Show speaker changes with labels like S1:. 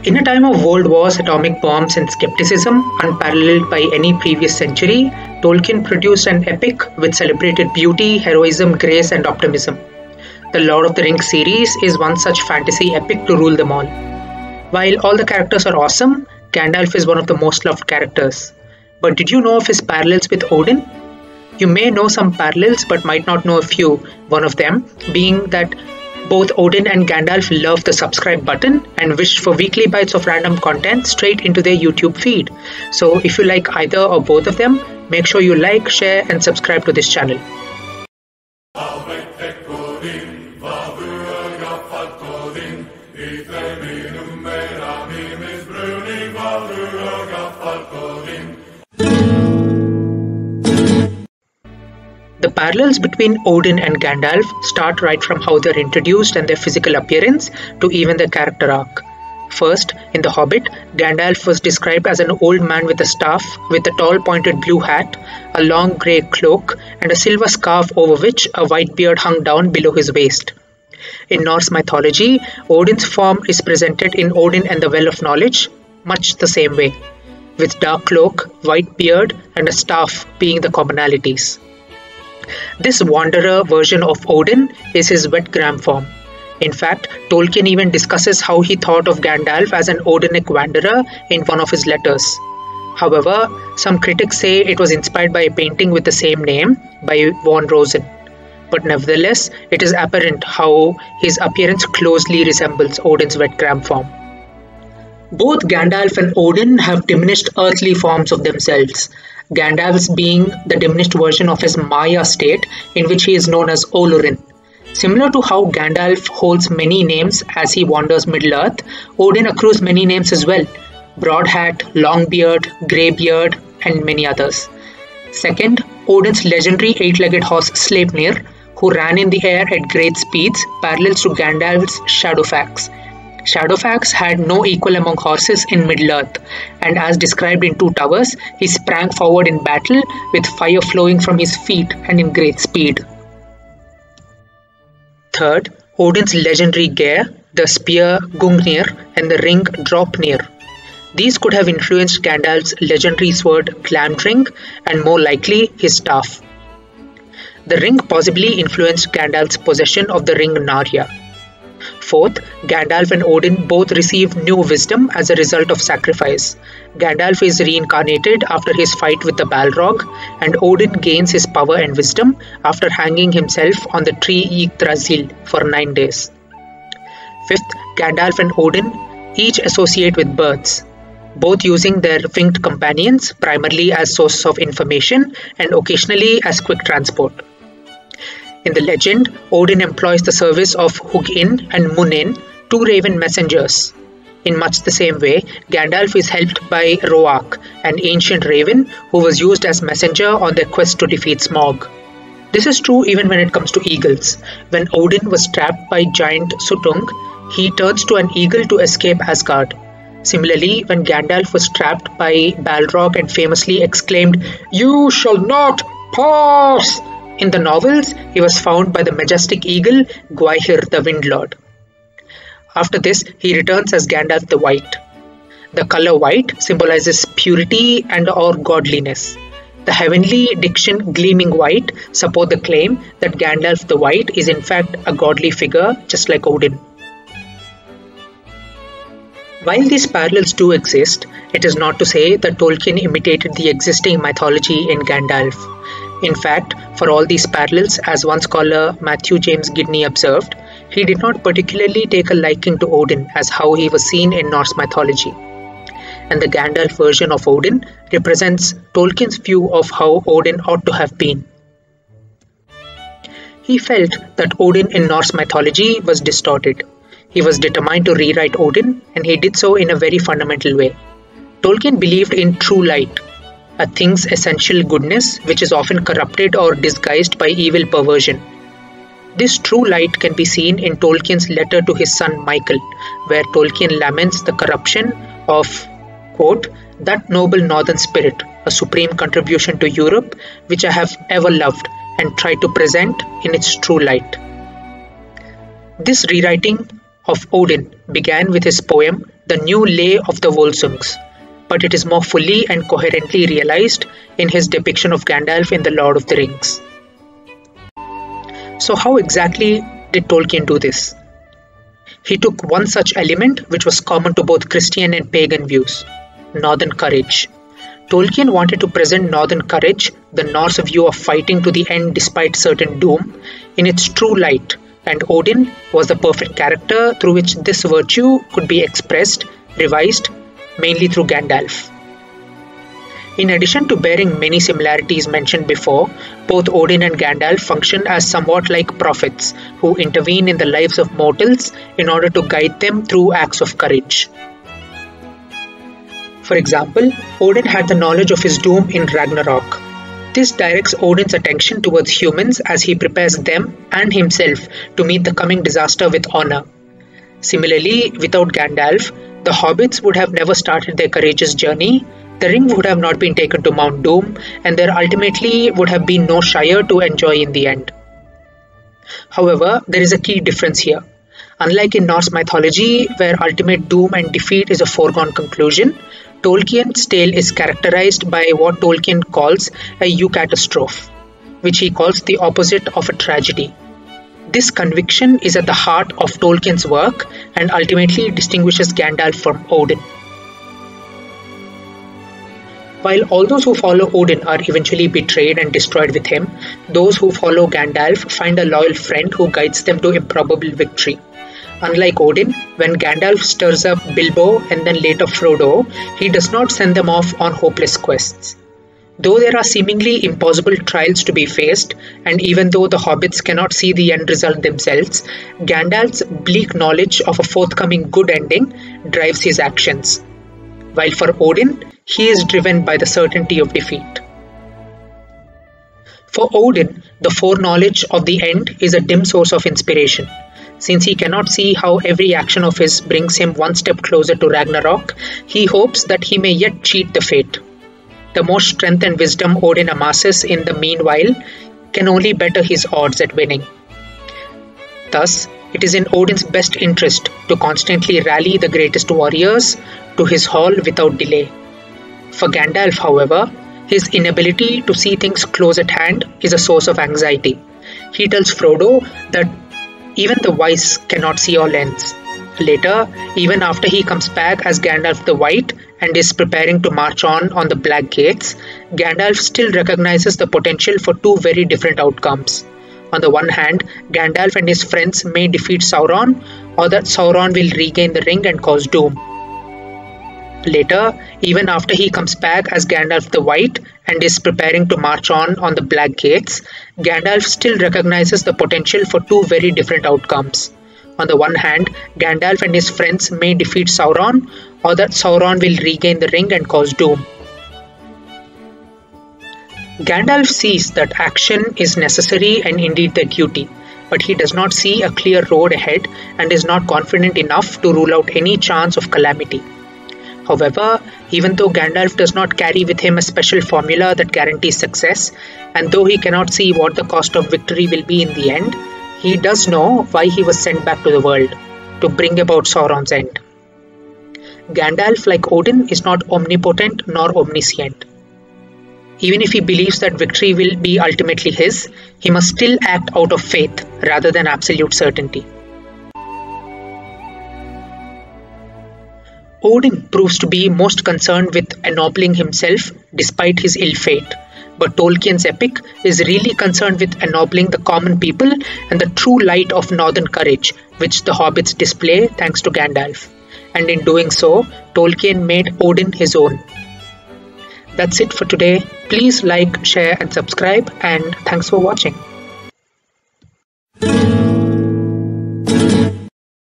S1: In a time of world wars, atomic bombs, and skepticism unparalleled by any previous century, Tolkien produced an epic which celebrated beauty, heroism, grace, and optimism. The Lord of the Rings series is one such fantasy epic to rule them all. While all the characters are awesome, Gandalf is one of the most loved characters. But did you know of his parallels with Odin? You may know some parallels but might not know a few, one of them being that both Odin and Gandalf love the subscribe button and wish for weekly bites of random content straight into their YouTube feed. So if you like either or both of them, make sure you like, share and subscribe to this channel. The parallels between Odin and Gandalf start right from how they're introduced and their physical appearance to even their character arc. First, in The Hobbit, Gandalf was described as an old man with a staff, with a tall pointed blue hat, a long grey cloak, and a silver scarf over which a white beard hung down below his waist. In Norse mythology, Odin's form is presented in Odin and the Well of Knowledge much the same way, with dark cloak, white beard, and a staff being the commonalities. This wanderer version of Odin is his wet gram form. In fact, Tolkien even discusses how he thought of Gandalf as an Odinic wanderer in one of his letters. However, some critics say it was inspired by a painting with the same name by Von Rosen. But nevertheless, it is apparent how his appearance closely resembles Odin's wet gram form. Both Gandalf and Odin have diminished earthly forms of themselves, Gandalf's being the diminished version of his Maya state in which he is known as Olorin. Similar to how Gandalf holds many names as he wanders Middle-earth, Odin accrues many names as well: Broad Hat, Longbeard, Greybeard, and many others. Second, Odin's legendary eight-legged horse Sleipnir, who ran in the air at great speeds, parallels to Gandalf's Shadowfax. Shadowfax had no equal among horses in Middle-earth, and as described in Two Towers, he sprang forward in battle with fire flowing from his feet and in great speed. Third, Odin's legendary gear, the spear Gungnir and the ring Draupnir. These could have influenced Gandalf's legendary sword Glamdring and more likely his staff. The ring possibly influenced Gandalf's possession of the ring Narya. Fourth, Gandalf and Odin both receive new wisdom as a result of sacrifice. Gandalf is reincarnated after his fight with the Balrog, and Odin gains his power and wisdom after hanging himself on the tree Yggdrasil for 9 days. Fifth, Gandalf and Odin each associate with birds, both using their winged companions primarily as sources of information and occasionally as quick transport. In the legend, Odin employs the service of Hugin and Munin, two raven messengers. In much the same way, Gandalf is helped by Roak, an ancient raven who was used as messenger on their quest to defeat Smaug. This is true even when it comes to eagles. When Odin was trapped by giant Sutung, he turns to an eagle to escape Asgard. Similarly, when Gandalf was trapped by Balrog and famously exclaimed, "You shall not pass!" in the novels, he was found by the majestic eagle Gwaihir the Windlord. After this, he returns as Gandalf the White. The color white symbolizes purity and or godliness. The heavenly diction gleaming white support the claim that Gandalf the White is in fact a godly figure just like Odin. While these parallels do exist, it is not to say that Tolkien imitated the existing mythology in Gandalf. In fact, for all these parallels, as one scholar Matthew James Gidney observed, he did not particularly take a liking to Odin as how he was seen in Norse mythology. And the Gandalf version of Odin represents Tolkien's view of how Odin ought to have been. He felt that Odin in Norse mythology was distorted. He was determined to rewrite Odin, and he did so in a very fundamental way. Tolkien believed in true light, a thing's essential goodness which is often corrupted or disguised by evil perversion. This true light can be seen in Tolkien's letter to his son Michael, where Tolkien laments the corruption of, quote, "that noble northern spirit, a supreme contribution to Europe, which I have ever loved and tried to present in its true light." This rewriting of Odin began with his poem The New Lay of the Volsungs, but it is more fully and coherently realized in his depiction of Gandalf in The Lord of the Rings. So how exactly did Tolkien do this? He took one such element which was common to both Christian and pagan views: northern courage. Tolkien wanted to present northern courage, the Norse view of fighting to the end despite certain doom, in its true light, and Odin was the perfect character through which this virtue could be expressed, revised, mainly through Gandalf. In addition to bearing many similarities mentioned before, both Odin and Gandalf function as somewhat like prophets who intervene in the lives of mortals in order to guide them through acts of courage. For example, Odin had the knowledge of his doom in Ragnarok. This directs Odin's attention towards humans as he prepares them and himself to meet the coming disaster with honor. Similarly, without Gandalf, the hobbits would have never started their courageous journey, the ring would have not been taken to Mount Doom, and there ultimately would have been no Shire to enjoy in the end. However, there is a key difference here. Unlike in Norse mythology, where ultimate doom and defeat is a foregone conclusion, Tolkien's tale is characterized by what Tolkien calls a eucatastrophe, which he calls the opposite of a tragedy. This conviction is at the heart of Tolkien's work and ultimately distinguishes Gandalf from Odin. While all those who follow Odin are eventually betrayed and destroyed with him, those who follow Gandalf find a loyal friend who guides them to improbable victory. Unlike Odin, when Gandalf stirs up Bilbo and then later Frodo, he does not send them off on hopeless quests. Though there are seemingly impossible trials to be faced, and even though the hobbits cannot see the end result themselves, Gandalf's bleak knowledge of a forthcoming good ending drives his actions. While for Odin, he is driven by the certainty of defeat. For Odin, the foreknowledge of the end is a dim source of inspiration. Since he cannot see how every action of his brings him one step closer to Ragnarok, he hopes that he may yet cheat the fate. The more strength and wisdom Odin amasses in the meanwhile can only better his odds at winning. Thus, it is in Odin's best interest to constantly rally the greatest warriors to his hall without delay. For Gandalf, however, his inability to see things close at hand is a source of anxiety. He tells Frodo that even the wise cannot see all ends. Later, even after he comes back as Gandalf the White and is preparing to march on the Black Gates, Gandalf still recognizes the potential for two very different outcomes. On the one hand, Gandalf and his friends may defeat Sauron, or that Sauron will regain the ring and cause doom. Later, even after he comes back as Gandalf the White and is preparing to march on the Black Gates, Gandalf still recognizes the potential for two very different outcomes. On the one hand, Gandalf and his friends may defeat Sauron, or that Sauron will regain the ring and cause doom. Gandalf sees that action is necessary and indeed their duty, but he does not see a clear road ahead and is not confident enough to rule out any chance of calamity. However, even though Gandalf does not carry with him a special formula that guarantees success, and though he cannot see what the cost of victory will be in the end, he does know why he was sent back to the world, to bring about Sauron's end. Gandalf, like Odin, is not omnipotent nor omniscient. Even if he believes that victory will be ultimately his, he must still act out of faith rather than absolute certainty. Odin proves to be most concerned with ennobling himself despite his ill fate, but Tolkien's epic is really concerned with ennobling the common people and the true light of northern courage, which the hobbits display thanks to Gandalf. And in doing so, Tolkien made Odin his own. That's it for today. Please like, share and subscribe, and thanks for watching.